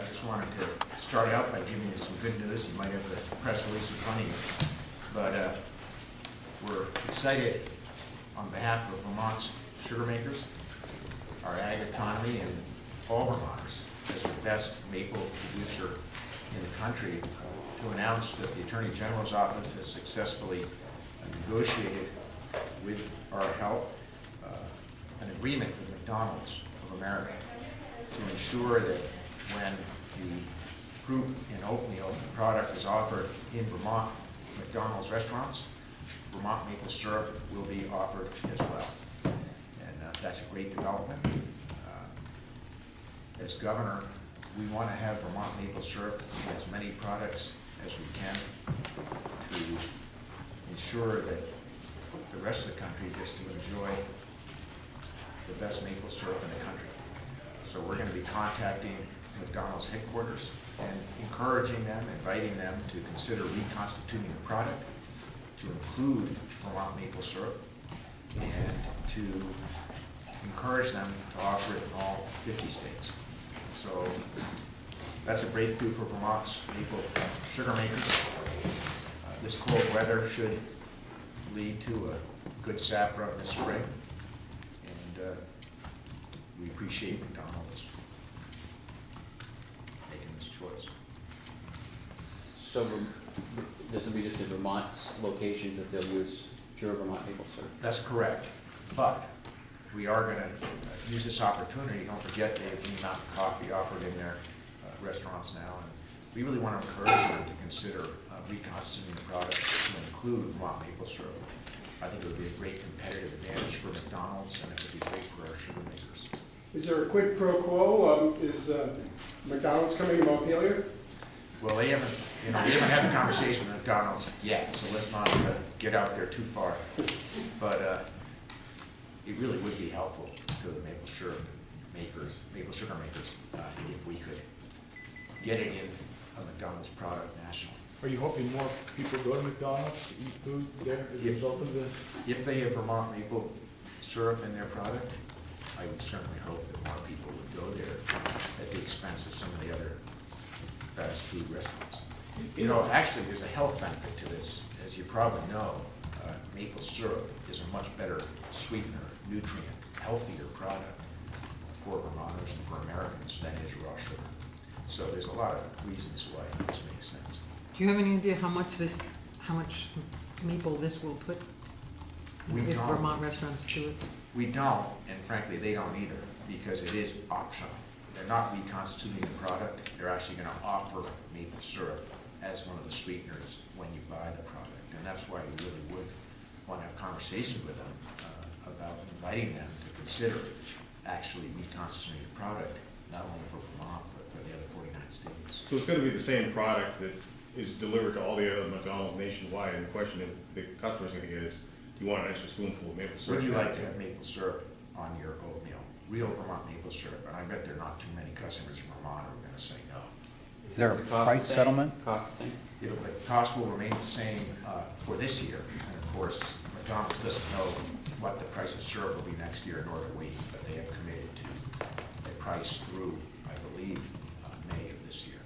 I just wanted to start out by giving you some good news. You might have the press release in front of you. But we're excited on behalf of Vermont's sugar makers, our ag economy, and all Vermonters as the best maple producer in the country to announce that the Attorney General's office has successfully negotiated with our help an agreement with McDonald's of America to ensure that when the fruit and oatmeal product is offered in Vermont McDonald's restaurants, Vermont maple syrup will be offered as well. And that's a great development. As governor, we want to have Vermont maple syrup in as many products as we can to ensure that the rest of the country gets to enjoy the best maple syrup in the country. So we're going to be contacting McDonald's headquarters and encouraging them, inviting them to consider reconstituting the product to include Vermont maple syrup and to encourage them to offer it in all 50 states. So that's a breakthrough for Vermont's maple sugar makers. This cold weather should lead to a good sap run this spring, and we appreciate McDonald's making this choice. So this will be just in Vermont's locations that they'll use pure Vermont maple syrup? That's correct, but we are going to use this opportunity. Don't forget they have the Mountain Coffee offered in their restaurants now, and we really want to encourage them to consider reconstituting the product to include Vermont maple syrup. I think it would be a great competitive advantage for McDonald's, and it would be great for our sugar makers. Is there a quid pro quo? Is McDonald's coming to Montpelier? Well, we haven't had a conversation with McDonald's yet, so let's not get out there too far. But it really would be helpful to the maple sugar makers, if we could get it in a McDonald's product nationally. Are you hoping more people go to McDonald's to eat food there as a result of this? If they have Vermont maple syrup in their product, I would certainly hope that more people would go there at the expense of some of the other fast food restaurants. You know, actually, there's a health benefit to this. As you probably know, maple syrup is a much better sweetener, nutrient, healthier product for Vermonters and for Americans than is raw sugar. So there's a lot of reasons why this makes sense. Do you have any idea how much maple this will put if Vermont restaurants do it? We don't, and frankly, they don't either, because it is optional. They're not reconstituting the product. They're actually going to offer maple syrup as one of the sweeteners when you buy the product. And that's why we really would want to have conversations with them about inviting them to consider actually reconstituting the product, not only for Vermont, but for the other 49 states. So it's going to be the same product that is delivered to all the other McDonald's nationwide, and the question is, the customer's going to get is, do you want an extra spoonful of maple syrup? Would you like to have maple syrup on your oatmeal? Real Vermont maple syrup, and I bet there are not too many customers in Vermont who are going to say no. Is there a price settlement? Cost the same? The cost will remain the same for this year, and of course, McDonald's doesn't know what the price of syrup will be next year, nor do we, but they have committed to a price through, I believe, May of this year.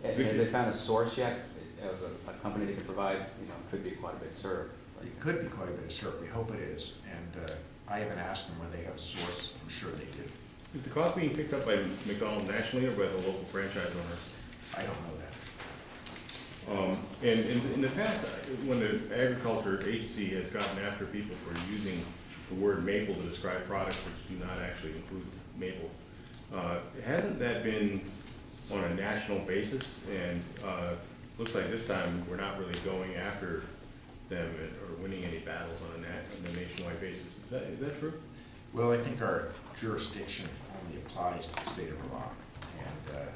Have they found a source yet of a company that can provide, could be quite a bit of syrup? It could be quite a bit of syrup, we hope it is, and I haven't asked them whether they have a source. I'm sure they do. Is the cost being picked up by McDonald's nationally or by the local franchise owners? I don't know that. And in the past, when the agriculture agency has gotten after people for using the word maple to describe products which do not actually include maple, hasn't that been on a national basis? And looks like this time we're not really going after them or winning any battles on a nationwide basis. Is that true? Well, I think our jurisdiction only applies to the state of Vermont, and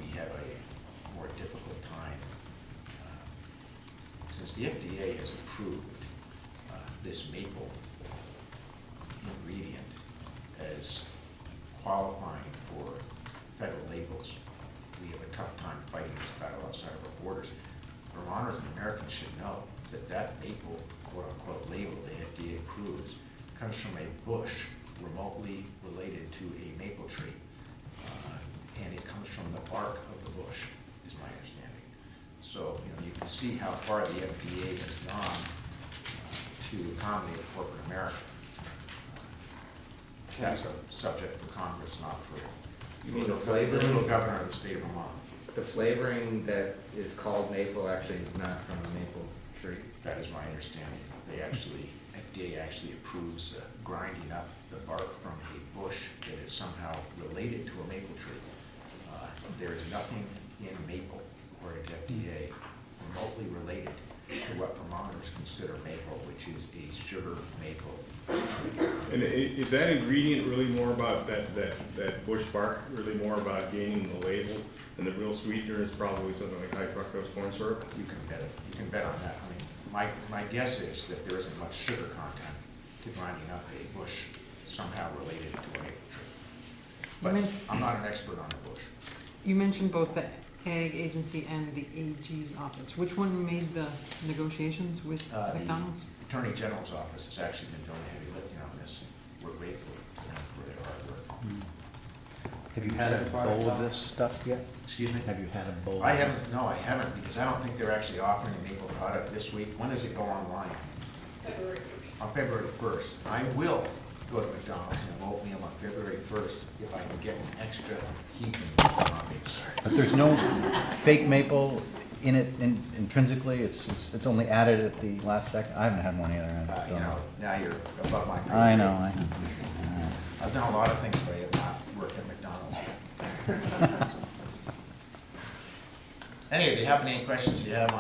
we have a more difficult time since the FDA has approved this maple ingredient as qualifying for federal labels. We have a tough time fighting this battle outside of our borders. Vermonters and Americans should know that that maple, quote-unquote, label the FDA approves comes from a bush remotely related to a maple tree, and it comes from the bark of the So, you can see how far the FDA has gone to accommodate corporate America. That's a subject for Congress, not for You mean the the flavoring? little governor of the state of Vermont. The flavoring that is called maple actually is not from a maple tree. That is my understanding. FDA actually approves grinding up the bark from a bush that is somehow related to a maple tree. There is nothing in maple, according to FDA, remotely related to what Vermonters consider maple, which is a sugar maple. And is that ingredient really more about that bush bark, really more about gaining the label? And the real sweetener is probably something like high fructose corn syrup? You can bet it. You can bet on that. I mean, my guess is that there isn't much sugar content to grinding up a bush somehow related to a maple tree. But I'm not an expert on the bush. You mentioned both the Ag Agency and the AG's office. Which one made the negotiations with McDonald's? The Attorney General's office has actually been doing heavy lifting on this. We're grateful to them for their hard work. Have you had a bowl of this stuff yet? Excuse me? Have you had a bowl? I haven't, because I don't think they're actually offering a maple product this week. When does it go online? February 1st. On February 1st. I will go to McDonald's and have oatmeal on February 1st if I can get an extra heaping on these. But there's no fake maple in it intrinsically? It's only added at the last second? I haven't had one either. I just don't know. Now you're above my grade. I know. I've done a lot of things, but I have not worked at McDonald's. Anyway, if you have any questions you have on